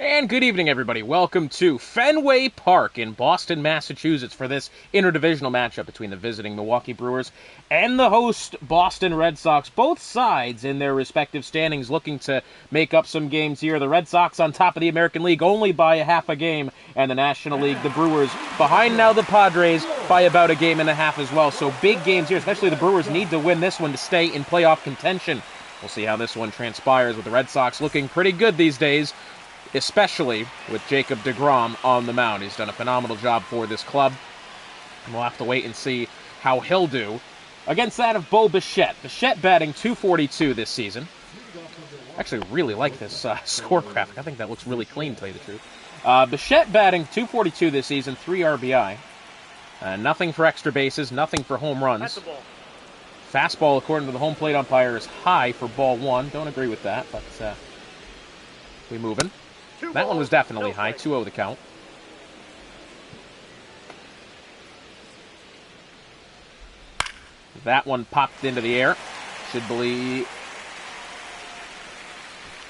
And good evening, everybody. Welcome to Fenway Park in Boston, Massachusetts for this interdivisional matchup between the visiting Milwaukee Brewers and the host Boston Red Sox. Both sides in their respective standings looking to make up some games here. The Red Sox on top of the American League only by a half a game, and the National League, the Brewers, behind now the Padres by about a game and a half as well. So big games here, especially the Brewers need to win this one to stay in playoff contention. We'll see how this one transpires with the Red Sox looking pretty good these days, especially with Jacob deGrom on the mound. He's done a phenomenal job for this club, and we'll have to wait and see how he'll do against that of Bo Bichette. Bichette batting .242 this season. I actually really like this score graphic. I think that looks really clean, to tell you the truth. Bichette batting .242 this season, 3 RBI. Nothing for extra bases, nothing for home runs. Fastball, according to the home plate umpire, is high for ball one. Don't agree with that, but we moving. That one was definitely high. 2-0 the count. That one popped into the air. Should believe...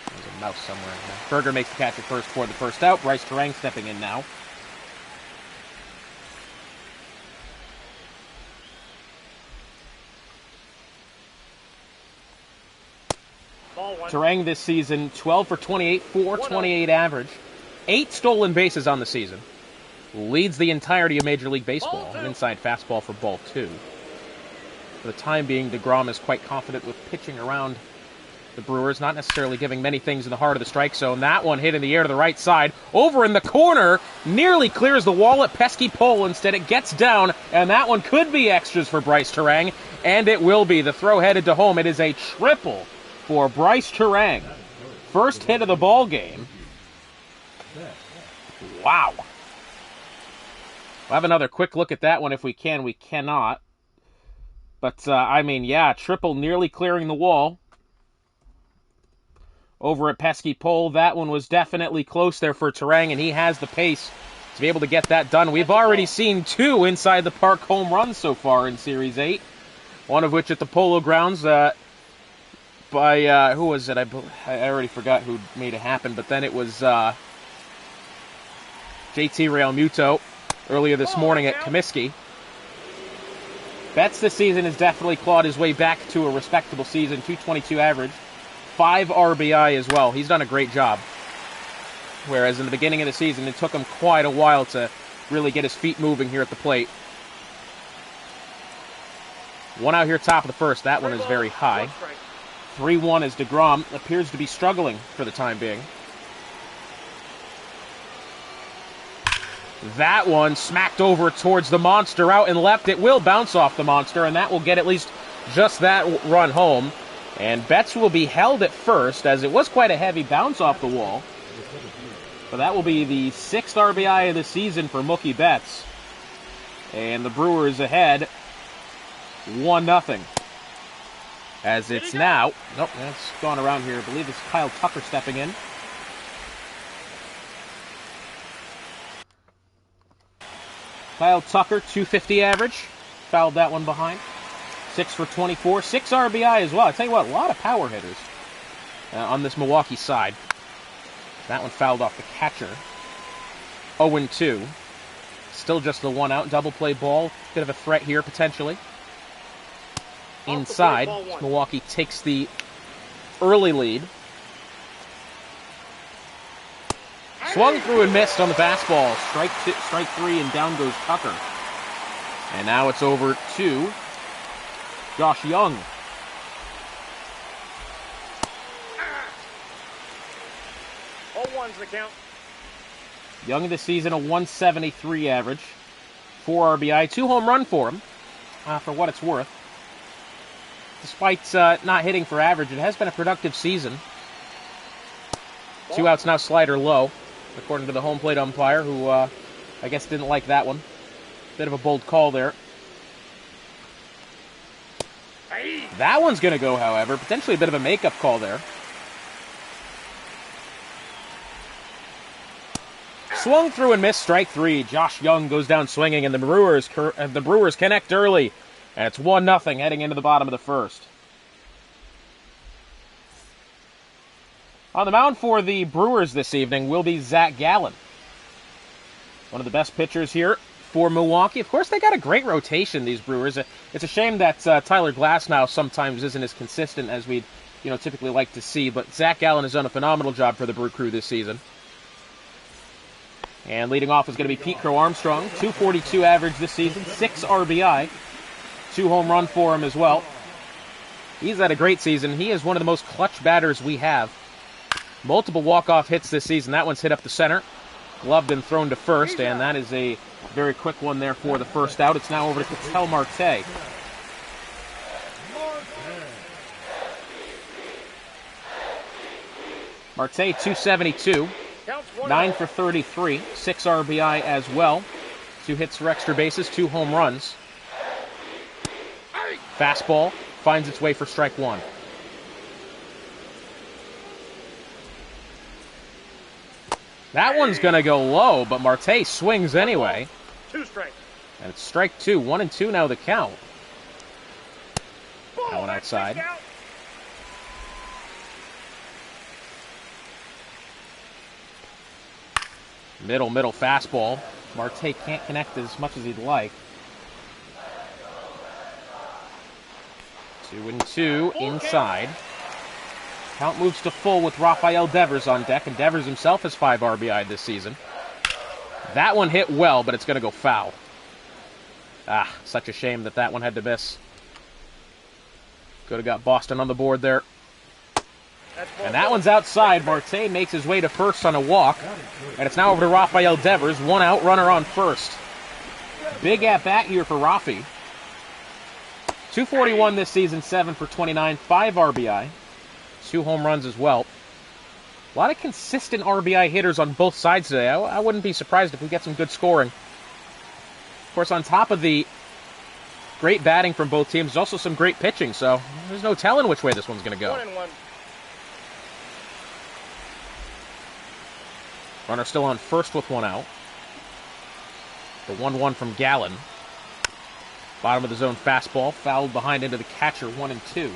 There's a mouse somewhere in there. Berger makes the catch at first for the first out. Bryce Terang stepping in now. Terang this season, 12 for 28, 428 average, 8 stolen bases on the season. Leads the entirety of Major League Baseball. An inside fastball for ball 2. For the time being, deGrom is quite confident with pitching around the Brewers, not necessarily giving many things in the heart of the strike zone. That one hit in the air to the right side. Over in the corner, nearly clears the wall at pesky pole. Instead, it gets down, and that one could be extras for Bryce Terang, and it will be. The throw headed to home. It is a triple for Bryce Terang. First hit of the ball game. Wow. We'll have another quick look at that one if we can. We cannot. But, I mean, yeah, triple nearly clearing the wall. Over at pesky pole. That one was definitely close there for Terang, and he has the pace to be able to get that done. We've already seen 2 inside the park home runs so far in Series 8. One of which at the Polo Grounds, by, who was it? I already forgot who made it happen, but then it was JT Realmuto earlier this morning at Comiskey. Betts this season has definitely clawed his way back to a respectable season, .222 average, 5 RBI as well. He's done a great job. Whereas in the beginning of the season, it took him quite a while to really get his feet moving here at the plate. One out here top of the first. That one is very high. 3-1 as deGrom appears to be struggling for the time being. That one smacked over towards the monster out and left. It will bounce off the monster, and that will get at least just that run home. And Betts will be held at first, as it was quite a heavy bounce off the wall. But that will be the 6th RBI of the season for Mookie Betts. And the Brewers ahead 1-0. As it's now... Nope, that's gone around here. I believe it's Kyle Tucker stepping in. Kyle Tucker, .250 average. Fouled that one behind. 6 for 24. 6 RBI as well. I tell you what, a lot of power hitters on this Milwaukee side. That one fouled off the catcher. 0-2. Still just the 1 out. Double play ball. Bit of a threat here, potentially. Inside, Milwaukee takes the early lead. Swung through and missed on the fastball. Strike 3, and down goes Tucker. And now it's over to Josh Young. The count. Young this season, a .173 average. 4 RBI, 2 home run for him, for what it's worth. Despite not hitting for average, it has been a productive season. 2 outs now, slider low, according to the home plate umpire, who I guess didn't like that one. Bit of a bold call there. That one's going to go, however. Potentially a bit of a makeup call there. Swung through and missed, strike 3. Josh Young goes down swinging, and the Brewers connect early. And it's 1-0 heading into the bottom of the first. On the mound for the Brewers this evening will be Zach Gallen. One of the best pitchers here for Milwaukee. Of course, they got a great rotation, these Brewers. It's a shame that Tyler Glasnow sometimes isn't as consistent as we'd typically like to see, but Zach Gallen has done a phenomenal job for the Brew Crew this season. And leading off is going to be Pete Crow Armstrong, 242 average this season, 6 RBI, 2 home run for him as well. He's had a great season. He is one of the most clutch batters we have. Multiple walk-off hits this season. That one's hit up the center, gloved and thrown to first, and that is a very quick one there for the first out. It's now over to Ketel Marte. Marte, 272, 9 for 33, 6 RBI as well. 2 hits for extra bases, 2 home runs. Fastball finds its way for strike 1. That one's going to go low, but Marte swings anyway. 2 strikes. And it's strike 2. 1-2 now the count. That one outside. Middle fastball. Marte can't connect as much as he'd like. 2-2 inside. Count moves to full with Rafael Devers on deck, and Devers himself has 5 RBI this season. That one hit well, but it's going to go foul. Such a shame that one had to miss. Could have got Boston on the board there. And that one's outside. Marte makes his way to first on a walk, and it's now over to Rafael Devers. 1 out, runner on first. Big at-bat here for Rafi. 241 this season, 7 for 29, 5 RBI. 2 home runs as well. A lot of consistent RBI hitters on both sides today. I wouldn't be surprised if we get some good scoring. Of course, on top of the great batting from both teams, there's also some great pitching, so there's no telling which way this one's going to go. 1-1. Runner still on first with 1 out. The 1-1 from Gallen. Bottom of the zone fastball, fouled behind into the catcher, 1-2.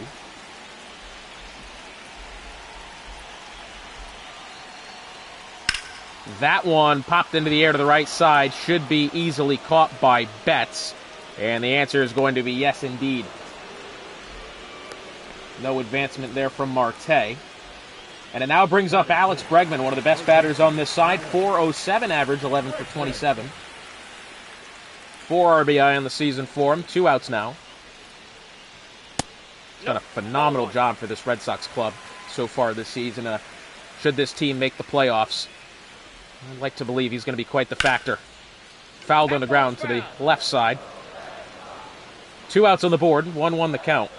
That one popped into the air to the right side, should be easily caught by Betts. And the answer is going to be yes, indeed. No advancement there from Marte. And it now brings up Alex Bregman, one of the best batters on this side. 407 average, 11 for 27. 4 RBI on the season for him. 2 outs now. He's done a phenomenal job for this Red Sox club so far this season. Should this team make the playoffs, I'd like to believe he's going to be quite the factor. Fouled on the ground to the left side. 2 outs on the board, 1-1 the count.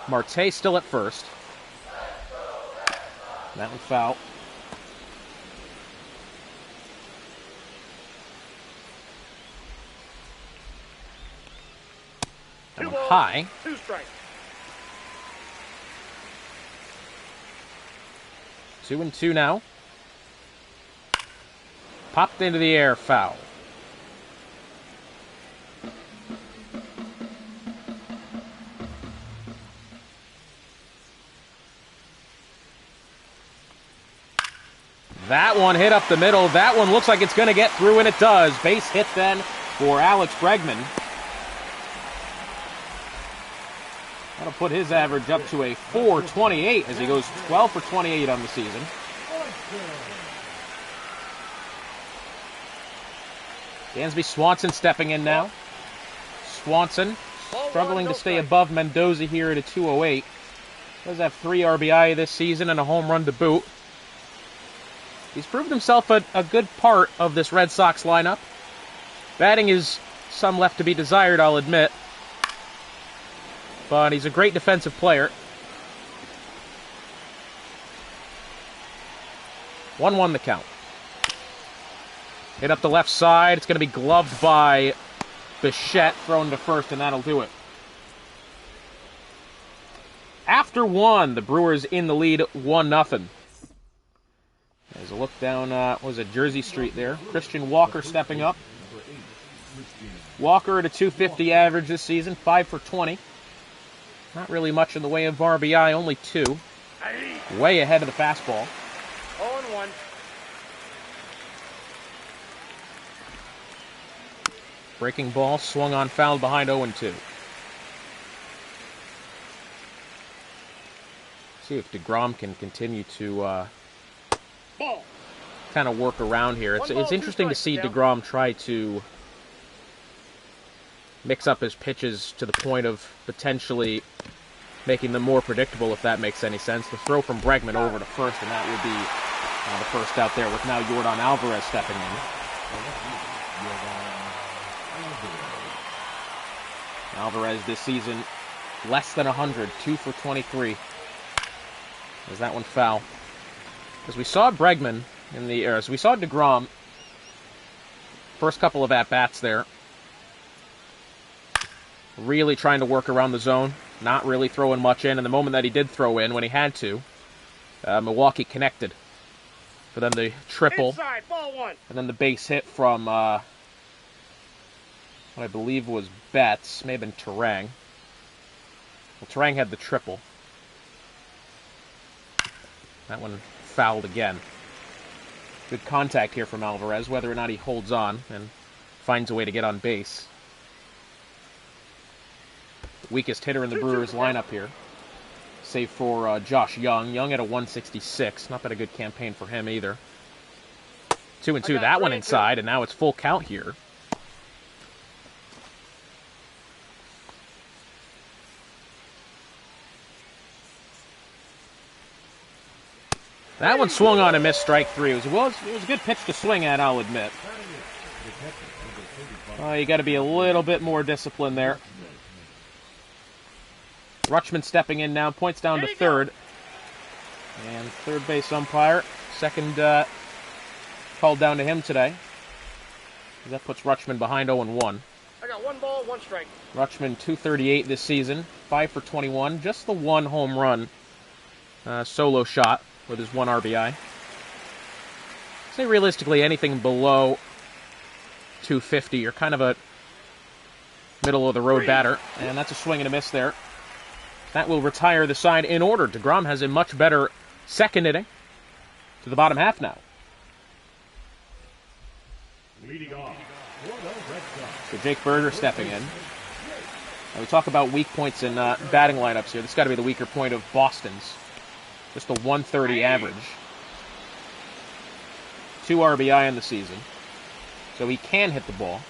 Marte still at first. That one foul. That one high. 2 strikes. 2-2 now. Popped into the air, foul. That one hit up the middle. That one looks like it's going to get through, and it does. Base hit then for Alex Bregman. That'll put his average up to a 428 as he goes 12 for 28 on the season. Dansby Swanson stepping in now. Swanson struggling to stay above Mendoza here at a 208. Does have 3 RBI this season and a home run to boot. He's proved himself a good part of this Red Sox lineup. Batting is some left to be desired, I'll admit. But he's a great defensive player. 1-1 the count. Hit up the left side. It's going to be gloved by Bichette, thrown to first, and that'll do it. After 1, the Brewers in the lead 1-0. There's a look down, Jersey Street there. Christian Walker stepping up. Walker at a 250 average this season, 5 for 20. Not really much in the way of RBI, only 2. Way ahead of the fastball. 0-1. Breaking ball, swung on, fouled behind 0-2. See if DeGrom can continue to kind of work around here. It's interesting to see DeGrom try to mix up his pitches to the point of potentially making them more predictable, if that makes any sense. The throw from Bregman over to first, and that will be the first out there with now Yordan Alvarez stepping in. Alvarez this season, less than 100, 2 for 23. Is that one foul? As we saw Bregman in the air, as we saw DeGrom, first couple of at-bats there, really trying to work around the zone, not really throwing much in, and the moment that he did throw in, when he had to, Milwaukee connected. For then the triple, Inside, ball 1. and then the base hit from, what I believe was Betts, may have been Terang. Well, Terang had the triple. That one fouled again. Good contact here from Alvarez, whether or not he holds on and finds a way to get on base. Weakest hitter in the Brewers lineup here, save for Josh Young. Young at a 166. Not been a good campaign for him either. 2-2. That one inside, and now it's full count here. That one swung on and missed, strike 3. It was a good pitch to swing at, I'll admit. You got to be a little bit more disciplined there. Rutschman stepping in now, points down to third. And third base umpire, second called down to him today. That puts Rutschman behind 0-1. I got 1 ball, 1 strike. Rutschman 238 this season, 5 for 21, just the 1 home run solo shot with his 1 RBI. Say realistically anything below 250, you're kind of a middle of the road batter, and that's a swing and a miss there. That will retire the side in order. DeGrom has a much better second inning to the bottom half now. So Jake Berger stepping in. Now we talk about weak points in batting lineups here. This has got to be the weaker point of Boston's. Just a 130 average. 2 RBI in the season. So he can hit the ball.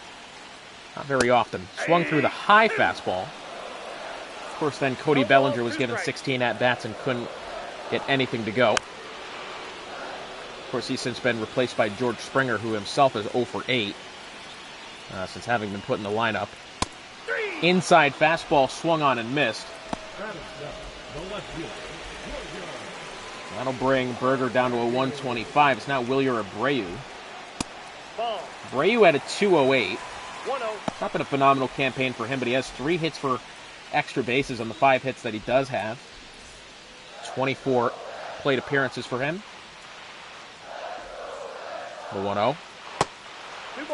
Not very often. Swung through the high fastball. Of course, then Cody Bellinger was given 16 at-bats and couldn't get anything to go. Of course, he's since been replaced by George Springer, who himself is 0 for 8 since having been put in the lineup. Inside fastball swung on and missed. That'll bring Berger down to a 125. It's now Wilyer Abreu. Abreu had a 208. It's not been a phenomenal campaign for him, but he has 3 hits for extra bases on the 5 hits that he does have. 24 plate appearances for him. The 1-0.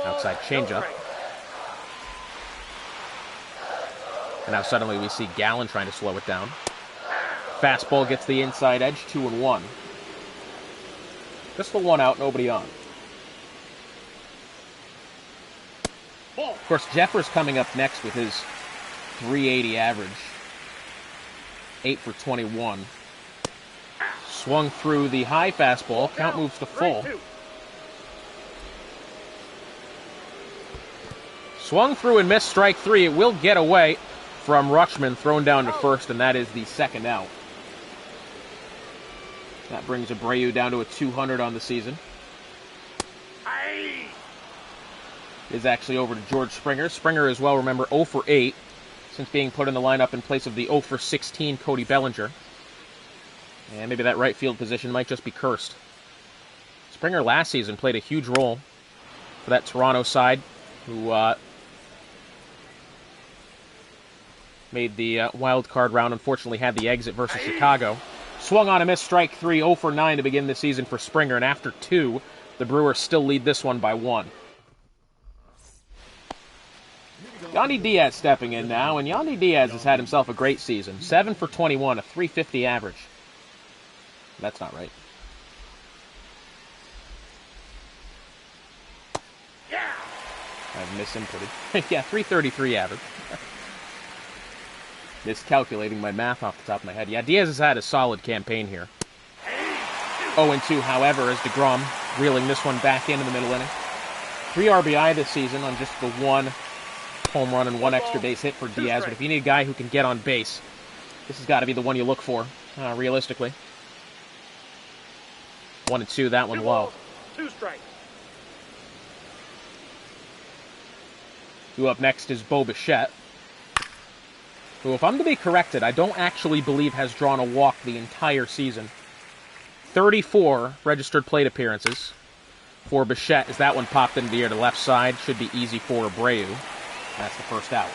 Outside changeup. And now suddenly we see Gallen trying to slow it down. Fastball gets the inside edge, 2-1. Just the 1 out, nobody on. Of course, Jeffers coming up next with his 380 average. 8 for 21. Swung through the high fastball. Count moves to full. Swung through and missed, strike 3. It will get away from Rutschman, thrown down to first, and that is the second out. That brings Abreu down to a 200 on the season. Is actually over to George Springer. Springer as well, remember, 0 for 8 since being put in the lineup in place of the 0 for 16 Cody Bellinger. And maybe that right field position might just be cursed. Springer last season played a huge role for that Toronto side, who made the wild card round. Unfortunately had the exit versus Chicago. Swung on a miss, strike 3, 0 for 9 to begin the season for Springer. And after 2, the Brewers still lead this one by 1. Yandy Diaz stepping in now, and Yandy Diaz has had himself a great season. 7 for 21, a 350 average. That's not right. Yeah. I've misinputted. Yeah, 333 average. Miscalculating my math off the top of my head. Yeah, Diaz has had a solid campaign here. 0-2, however, as DeGrom reeling this one back into the middle inning. 3 RBI this season on just the 1 home run and 1 extra base hit for Diaz. But if you need a guy who can get on base, this has got to be the one you look for, realistically. 1-2, that one 2 low. balls, 2 strikes. Who up next is Bo Bichette, who, if I'm to be corrected, I don't actually believe has drawn a walk the entire season. 34 registered plate appearances for Bichette as that one popped into the air to left side. Should be easy for Abreu. That's the first out.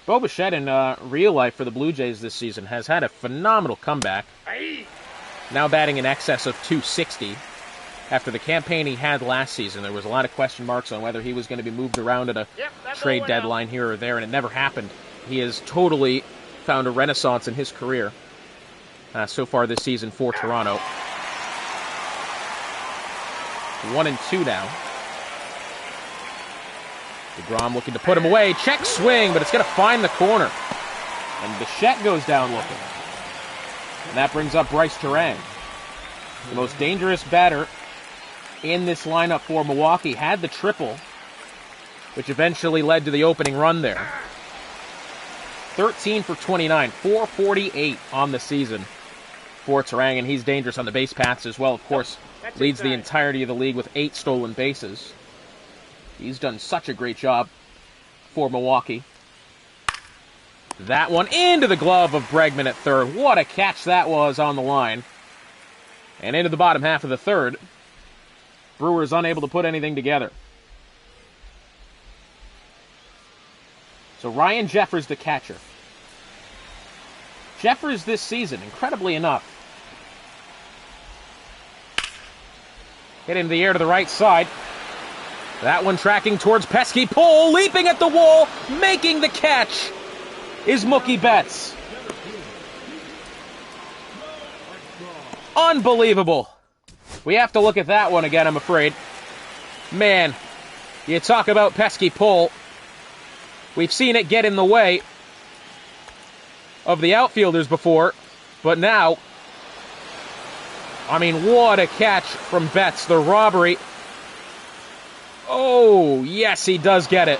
Bo Bichette in real life for the Blue Jays this season has had a phenomenal comeback. Now batting in excess of 260. After the campaign he had last season, there was a lot of question marks on whether he was going to be moved around at a trade deadline here or there, and it never happened. He has totally found a renaissance in his career so far this season for Toronto. 1-2 now. DeGrom looking to put him away. Check swing, but it's going to find the corner. And Bichette goes down looking. And that brings up Bryce Terang. The most dangerous batter in this lineup for Milwaukee. Had the triple, which eventually led to the opening run there. 13 for 29, 448 on the season for Terang, and he's dangerous on the base paths as well. Of course, leads the entirety of the league with 8 stolen bases. He's done such a great job for Milwaukee. That one into the glove of Bregman at third. What a catch that was on the line. And into the bottom half of the third. Brewers unable to put anything together. So Ryan Jeffers, the catcher. Jeffers this season, incredibly enough, hit into the air to the right side. That one tracking towards pesky pole, leaping at the wall, making the catch is Mookie Betts. Unbelievable. We have to look at that one again, I'm afraid. Man, you talk about pesky pole. We've seen it get in the way of the outfielders before, but now, I mean, what a catch from Betts. The robbery. Oh, yes, he does get it.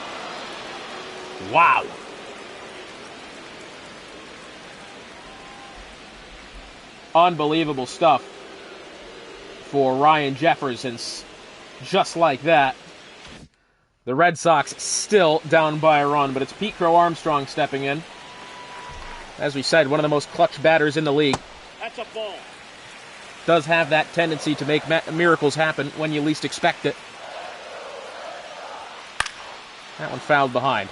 Wow. Unbelievable stuff for Ryan Jeffers, and just like that, the Red Sox still down by a run, but it's Pete Crow Armstrong stepping in. As we said, one of the most clutch batters in the league. That's a ball. Does have that tendency to make miracles happen when you least expect it. That one fouled behind.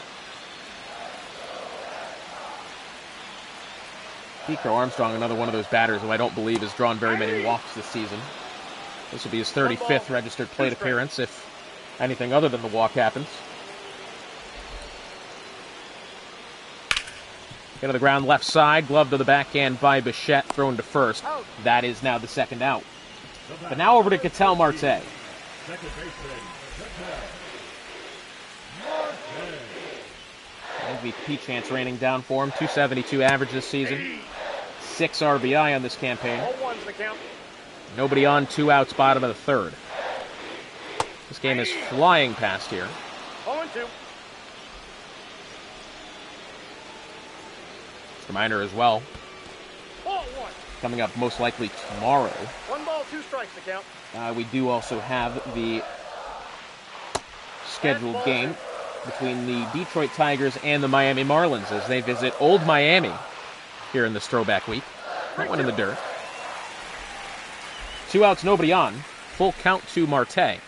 Pete Crow Armstrong, another one of those batters who I don't believe has drawn very many walks this season. This will be his 35th registered plate appearance if anything other than the walk happens. Into the ground left side, glove to the backhand by Bichette, thrown to first. That is now the second out. But now over to Ketel Marte. MVP chance raining down for him. 272 average this season. 6 RBI on this campaign. 0-1's the count. Nobody on, 2 outs, bottom of the third. This game is flying past here. 0-2. Reminder as well. 0-1. Coming up most likely tomorrow. 1 ball, 2 strikes the count. We do also have the scheduled game between the Detroit Tigers and the Miami Marlins as they visit Old Miami here in this throwback week. That one in the dirt. 2 outs, nobody on. Full count to Marte.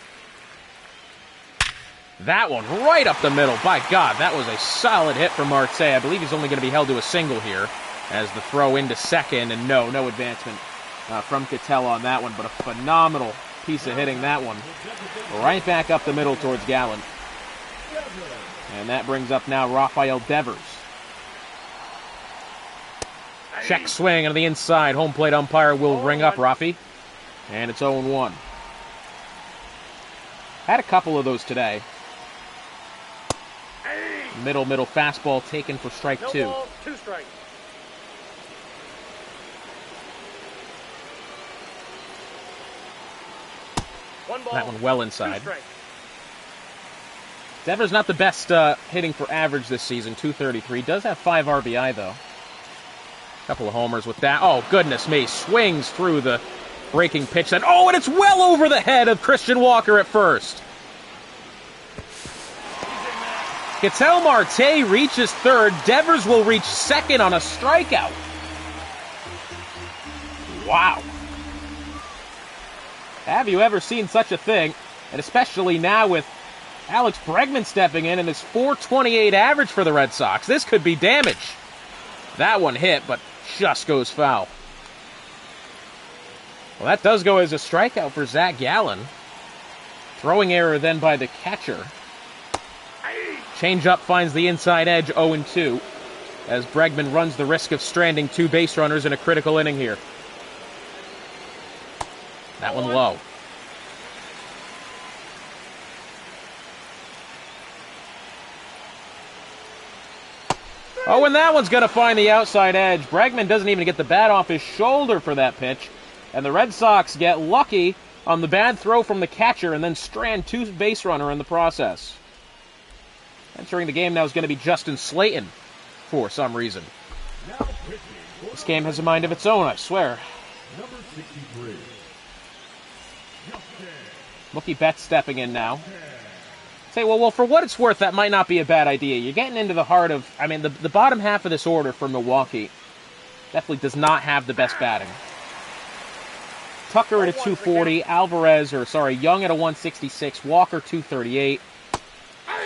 That one right up the middle. By God, that was a solid hit from Marte. I believe he's only going to be held to a single here as the throw into second, and no advancement from Ketel on that one, but a phenomenal piece of hitting that one. Right back up the middle towards Gallen. And that brings up now Rafael Devers. Check swing on the inside. Home plate umpire will ring up Rafi. And it's 0-1. Had a couple of those today. Middle fastball taken for strike 2. No ball, 2 strikes. That one well inside. 2 strikes. Devers not the best hitting for average this season, 233. Does have 5 RBI, though. Couple of homers with that. Oh, goodness me. Swings through the breaking pitch. And it's well over the head of Christian Walker at first. Ketel Marte reaches third. Devers will reach second on a strikeout. Wow. Have you ever seen such a thing? And especially now with Alex Bregman stepping in and his .428 average for the Red Sox. This could be damage. That one hit, but just goes foul. Well, that does go as a strikeout for Zach Gallen. Throwing error then by the catcher. Changeup finds the inside edge, 0-2, as Bregman runs the risk of stranding 2 base runners in a critical inning here. That one low. And that one's going to find the outside edge. Bregman doesn't even get the bat off his shoulder for that pitch. And the Red Sox get lucky on the bad throw from the catcher and then strand 2 base runner in the process. Entering the game now is going to be Justin Slayton for some reason. This game has a mind of its own, I swear. Number 63. Mookie Betts stepping in now. Say, well, for what it's worth, that might not be a bad idea. You're getting into the heart of, the bottom half of this order for Milwaukee definitely does not have the best batting. Tucker at a 240, Young at a 166, Walker 238,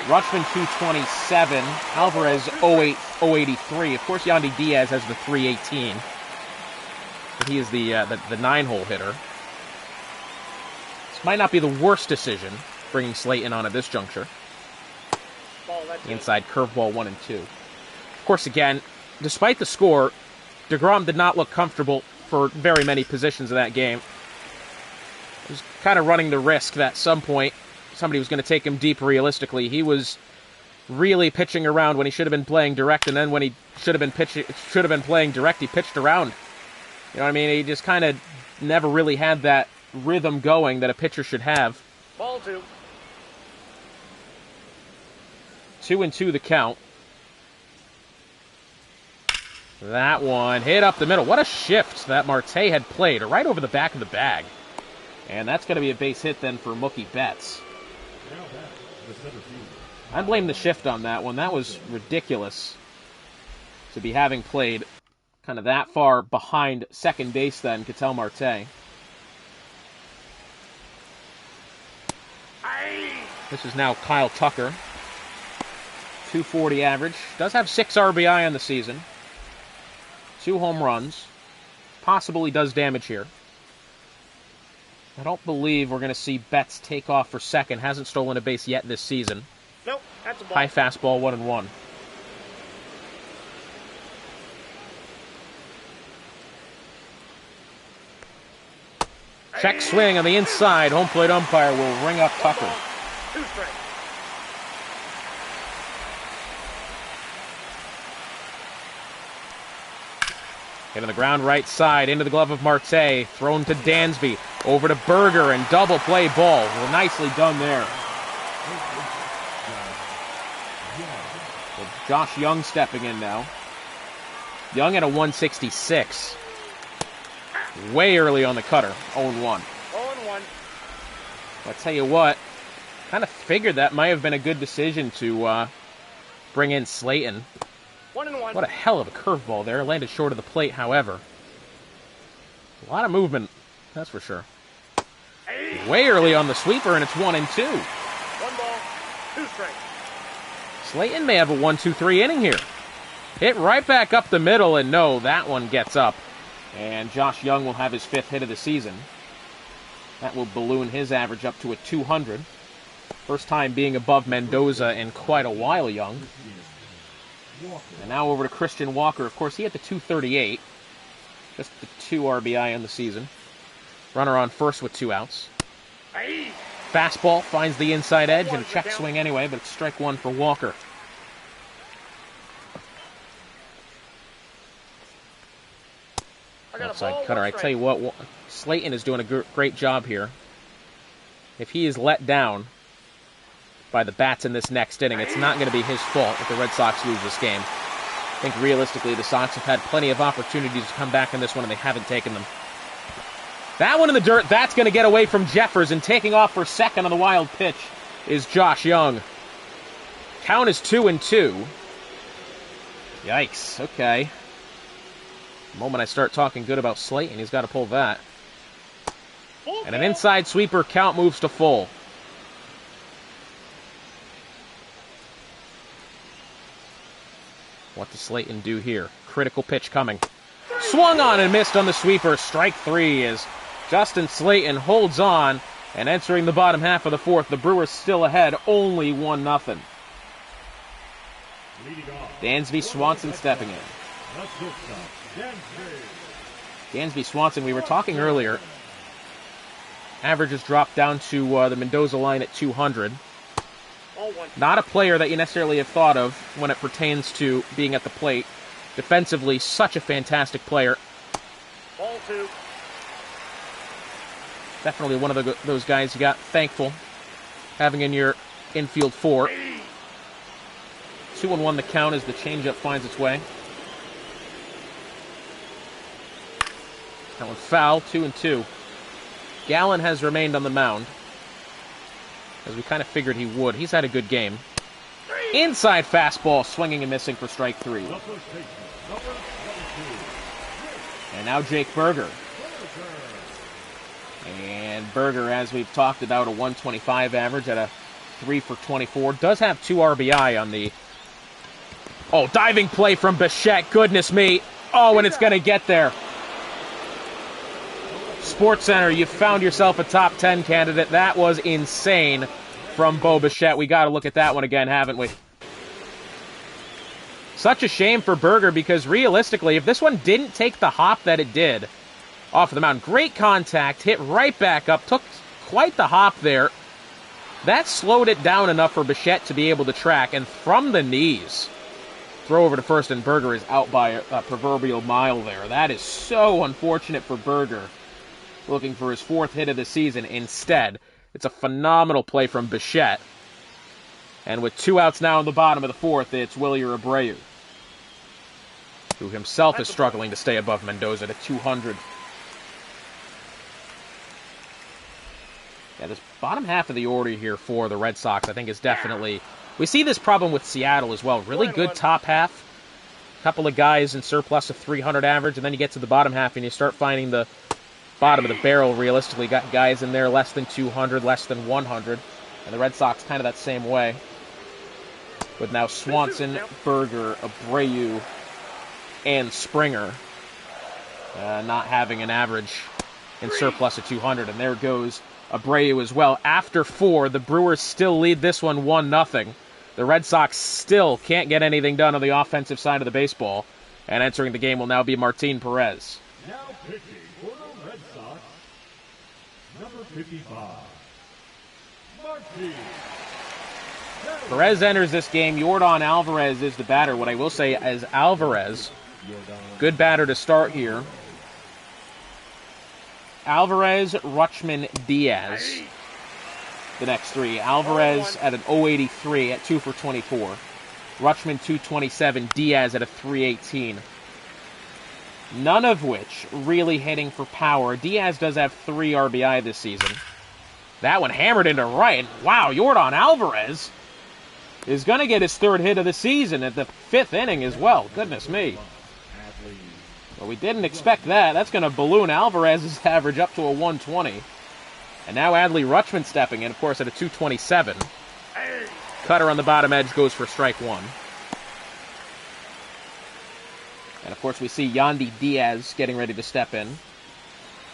Rutschman 227, Alvarez 083. Of course, Yandy Diaz has the 318, but he is the 9-hole hitter. This might not be the worst decision, bringing Slayton on at this juncture. Inside curveball 1-2. Of course, again, despite the score, DeGrom did not look comfortable for very many positions of that game. He was kind of running the risk that at some point somebody was going to take him deep realistically. He was really pitching around when he should have been playing direct, and then when he should have been playing direct, he pitched around. You know what I mean? He just kind of never really had that rhythm going that a pitcher should have. Ball 2. 2-2 the count. That one hit up the middle. What a shift that Marte had played right over the back of the bag. And that's going to be a base hit then for Mookie Betts. I blame the shift on that one. That was ridiculous to be having played kind of that far behind second base then, Ketel Marte. This is now Kyle Tucker. 240 average. Does have 6 RBI on the season. 2 home runs. Possible he does damage here. I don't believe we're going to see Betts take off for second. Hasn't stolen a base yet this season. Nope, that's a ball. High fastball, 1-1. Check swing on the inside. Home plate umpire will ring up Tucker. 2 strikes. Hit on the ground right side, into the glove of Marte, thrown to Dansby, over to Berger, and double play ball. Well, nicely done there. Well, Josh Young stepping in now. Young at a 166. Way early on the cutter, 0-1. 0-1. I'll tell you what, kind of figured that might have been a good decision to bring in Slayton. 1-1. What a hell of a curveball there. Landed short of the plate, however. A lot of movement, that's for sure. Way early on the sweeper, and it's 1-2. 1 ball, 2 strikes. Slayton may have a 1-2-3 inning here. Hit right back up the middle, and no, that one gets up. And Josh Young will have his 5th hit of the season. That will balloon his average up to a 200. First time being above Mendoza in quite a while, Young. And now over to Christian Walker. Of course, he had the 238. Just the 2 RBI on the season. Runner on first with 2 outs. Fastball finds the inside edge and a check swing anyway, but it's strike 1 for Walker. Outside cutter. I tell you what, Slayton is doing a great job here. If he is let down by the bats in this next inning, it's not going to be his fault if the Red Sox lose this game. I think realistically the Sox have had plenty of opportunities to come back in this one and they haven't taken them. That one in the dirt, that's going to get away from Jeffers, and taking off for second on the wild pitch is Josh Young. Count is 2-2. Yikes, okay. The moment I start talking good about Slayton, he's got to pull that. And an inside sweeper, count moves to full. What does Slayton do here? Critical pitch coming. Swung on and missed on the sweeper. Strike 3 as Justin Slayton holds on, and entering the bottom half of the fourth, the Brewers still ahead, only 1-0. Dansby Swanson stepping in. Dansby Swanson, we were talking earlier, averages dropped down to the Mendoza line at 200. Not a player that you necessarily have thought of when it pertains to being at the plate. Defensively, such a fantastic player. Ball 2. Definitely one of those guys you got thankful having in your infield 4. 2-1 the count as the changeup finds its way. That one foul, 2-2. Gallen has remained on the mound, as we kind of figured he would. He's had a good game. Inside fastball, swinging and missing for strike 3. And now Jake Berger. And Berger, as we've talked about, a 125 average at a 3 for 24. Does have 2 RBI on the... Oh, diving play from Bichette. Goodness me. Oh, and it's going to get there. SportsCenter, you found yourself a top 10 candidate. That was insane from Bo Bichette. We got to look at that one again, haven't we? Such a shame for Berger, because realistically, if this one didn't take the hop that it did off of the mound, great contact, hit right back up, took quite the hop there. That slowed it down enough for Bichette to be able to track, and from the knees, throw over to first, and Berger is out by a proverbial mile there. That is so unfortunate for Berger, looking for his 4th hit of the season. Instead, it's a phenomenal play from Bichette. And with 2 outs now in the bottom of the 4th, it's Wilyer Abreu, who himself is struggling to stay above Mendoza at 200. Yeah, this bottom half of the order here for the Red Sox, I think, is definitely... We see this problem with Seattle as well. Really good top half. A couple of guys in surplus of 300 average, and then you get to the bottom half and you start finding the bottom of the barrel. Realistically, got guys in there less than 200, less than 100. And the Red Sox kind of that same way. With now Swanson, Berger, Abreu, and Springer not having an average in surplus of 200. And there goes Abreu as well. After 4, the Brewers still lead this one 1-0. The Red Sox still can't get anything done on the offensive side of the baseball. And entering the game will now be Martin Perez. Now pitching for the Red Sox, number 55, Martin. Perez enters this game. Yordan Alvarez is the batter. What I will say is Alvarez, good batter to start here. Alvarez, Rutschman, Diaz, the next 3. Alvarez at an 083 at 2 for 24. Rutschman 227, Diaz at a 318. None of which really hitting for power. Diaz does have 3 RBI this season. That one hammered into right. Wow, Yordan Alvarez is going to get his 3rd hit of the season at the 5th inning as well. Goodness me. Well, we didn't expect that. That's going to balloon Alvarez's average up to a 120. And now Adley Rutschman stepping in, of course, at a 227. Cutter on the bottom edge goes for strike 1. And, of course, we see Yandy Diaz getting ready to step in.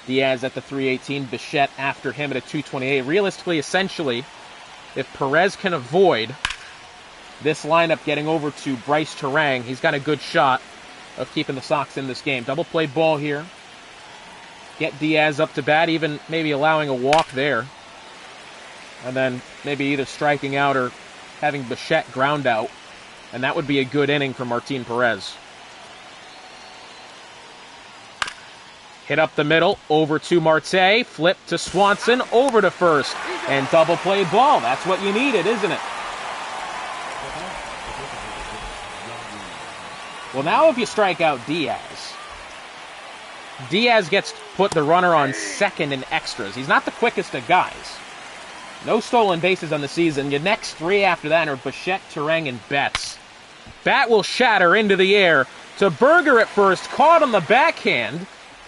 Diaz at the 318. Bichette after him at a 228. Realistically, essentially, if Perez can avoid this lineup getting over to Bryce Terang, he's got a good shot of keeping the Sox in this game. Double play ball here. Get Diaz up to bat, even maybe allowing a walk there. And then maybe either striking out or having Bichette ground out. And that would be a good inning for Martin Perez. Hit up the middle, over to Marte, flip to Swanson, over to first, and double play ball. That's what you needed, isn't it? Well, now if you strike out Diaz, Diaz gets put the runner on second in extras. He's not the quickest of guys. No stolen bases on the season. Your next three after that are Bichette, Terang, and Betts. Bat will shatter into the air to Berger at first, caught on the backhand.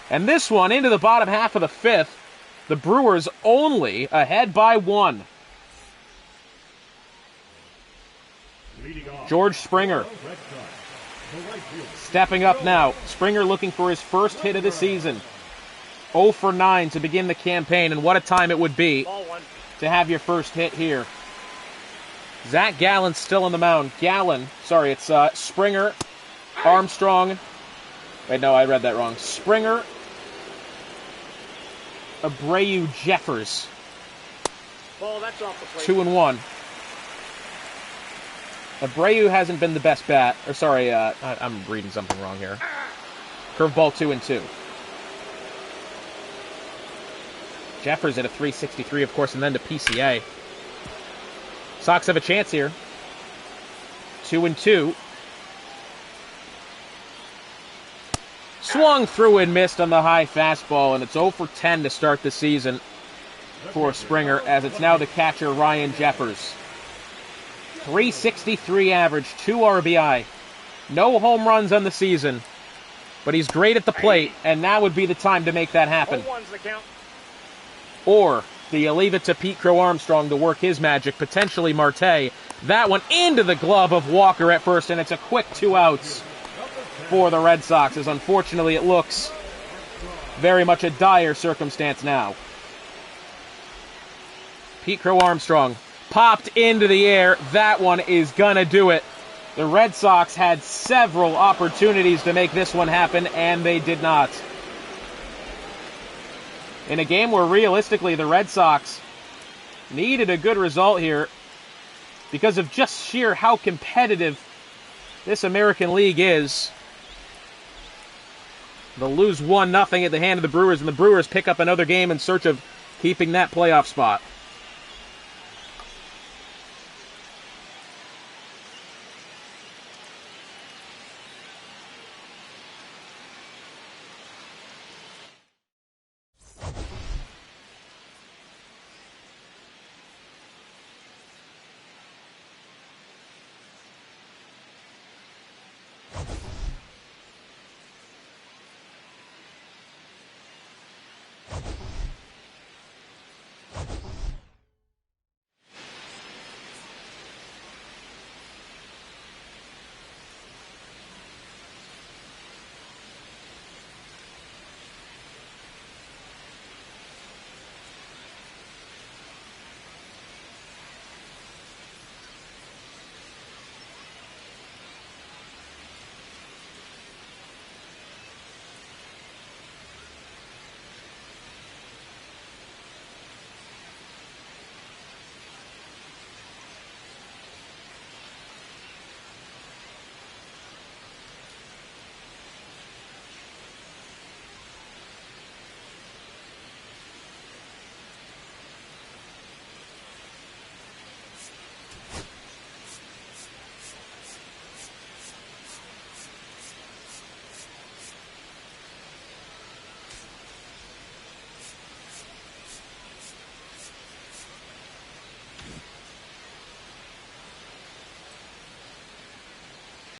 And this one into the bottom half of the fifth. The Brewers only ahead by one. George Springer stepping up now. Springer looking for his first hit of the season. 0 for 9 to begin the campaign, and what a time it would be to have your first hit here. Zach Gallen's still on the mound. It's Springer, Armstrong. Wait, no, I read that wrong. Springer, Abreu, Jeffers. Ball, that's off the plate. 2-1. Abreu hasn't been the best bat. Or sorry, I'm reading something wrong here. Curveball 2-2. Jeffers at a 363, of course, and then to PCA. Sox have a chance here. 2-2. Swung through and missed on the high fastball, and it's 0 for 10 to start the season for Springer, as it's now the catcher, Ryan Jeffers. 363 average, 2 RBI. No home runs on the season, but he's great at the plate, and now would be the time to make that happen. Or do you leave it to Pete Crow Armstrong to work his magic, potentially Marte? That one into the glove of Walker at first, and it's a quick 2 outs for the Red Sox, as unfortunately it looks very much a dire circumstance now. Pete Crow Armstrong popped into the air. That one is gonna do it. The Red Sox had several opportunities to make this one happen, and they did not. In a game where realistically the Red Sox needed a good result here because of just sheer how competitive this American League is. They'll lose 1-0 at the hand of the Brewers, and the Brewers pick up another game in search of keeping that playoff spot.